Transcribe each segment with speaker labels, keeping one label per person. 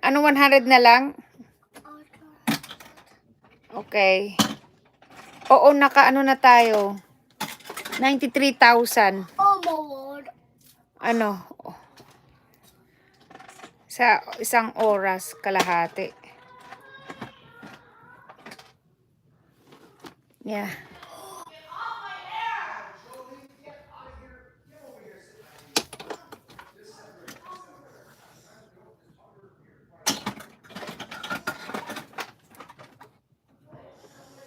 Speaker 1: Ano, 100 na lang? Okay. Oo, naka-ano na tayo. 93,000.
Speaker 2: Oh my Lord.
Speaker 1: Ano? Sa isang oras kalahati. Yeah.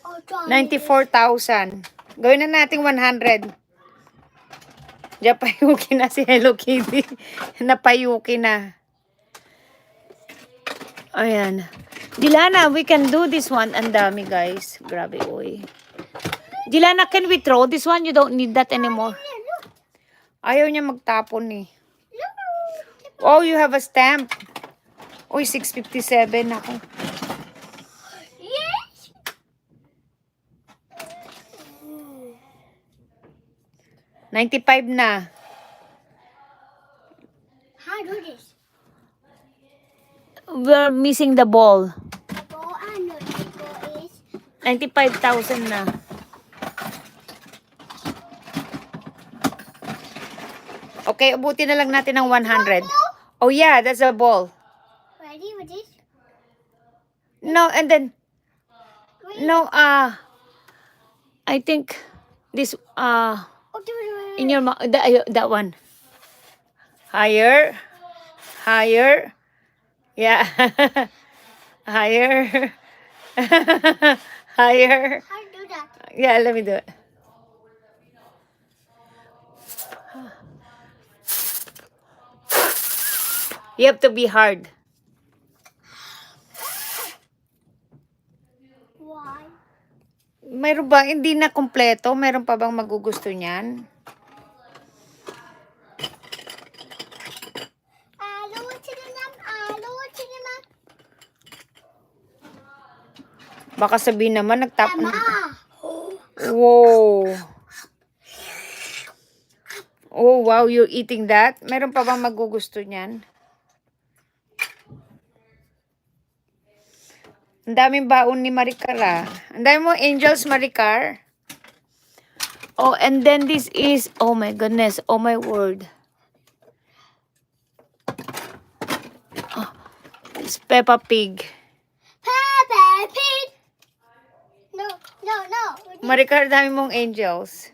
Speaker 2: I'll try
Speaker 1: 94,000. Gawin na natin 100. Diyan payuki na si Hello Kitty. Napayuki na. Ayan. Dilana, we can do this one. Ang dami, guys. Grabe, oy. Dilana, can we throw this one? You don't need that anymore. Ayaw niya magtapon eh. Oh, you have a stamp. Uy, 657 ako.
Speaker 2: Yes.
Speaker 1: 95 na.
Speaker 2: How do this?
Speaker 1: We're missing the ball.
Speaker 2: The ball and the ball is
Speaker 1: 95,000 na. Okay, ubutin na lang natin ng 100. Oh yeah, that's a ball.
Speaker 2: ready with this.
Speaker 1: No, and then,
Speaker 2: Green.
Speaker 1: no, I think this,
Speaker 2: Oh, do it.
Speaker 1: in your, that one. Higher. Higher. Yeah. Higher. Higher.
Speaker 2: How to do that?
Speaker 1: Yeah, let me do it. You have to be hard.
Speaker 2: Why?
Speaker 1: Mayroon ba? Hindi na kompleto? Mayroon pa bang magugusto niyan? Baka sabihin naman, nagtapon. Wow. Oh, wow, you're eating that? Mayroon pa bang magugusto niyan? Ang daming baon ni Maricar, ah. Ang dami mo angels, Maricar. Oh, and then this is, oh my goodness, oh my word. Oh, it's Peppa Pig.
Speaker 2: Peppa Pig. No, no, no.
Speaker 1: Maricar, dami mong angels.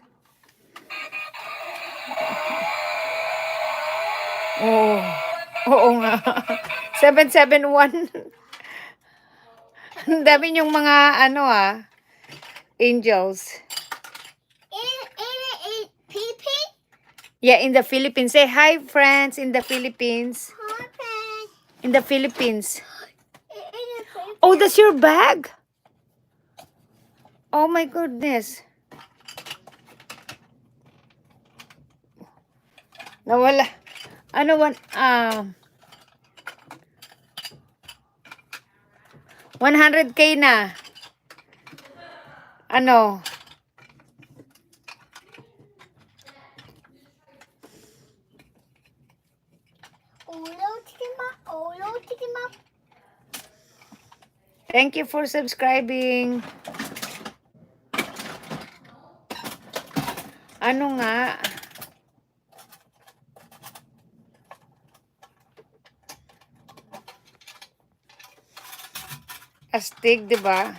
Speaker 1: Oh, oo nga. 771. Ang dami yung mga, ano angels.
Speaker 2: PP?
Speaker 1: Yeah, in the Philippines. Say hi, friends, in the Philippines. In the Philippines. Oh, that's your bag? Oh my goodness. Nawala. Ano one? 100K na. Ano? Thank you for subscribing. Ano nga? Astig, di ba?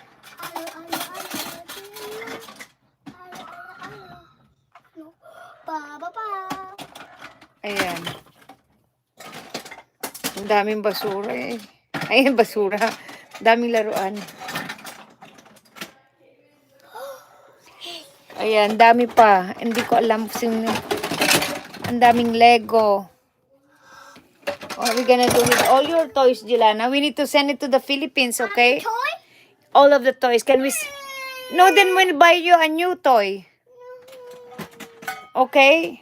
Speaker 1: Ayan. Ang daming basura eh. Ayan, basura. Daming laruan. Ayan, dami pa. Hindi ko alam sino. Ang daming Lego. What are we gonna do with all your toys, Jelana? We need to send it to the Philippines, okay?
Speaker 2: Toy?
Speaker 1: All of the toys. Can we... No, then we'll buy you a new toy. Okay?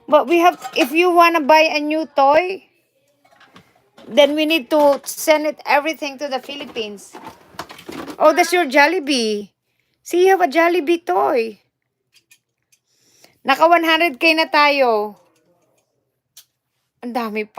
Speaker 1: But we have... If you wanna buy a new toy, then we need to send it everything to the Philippines. Oh, that's your Jollibee. See, you have a Jollibee toy. Naka 100K na tayo. Ang dami pa.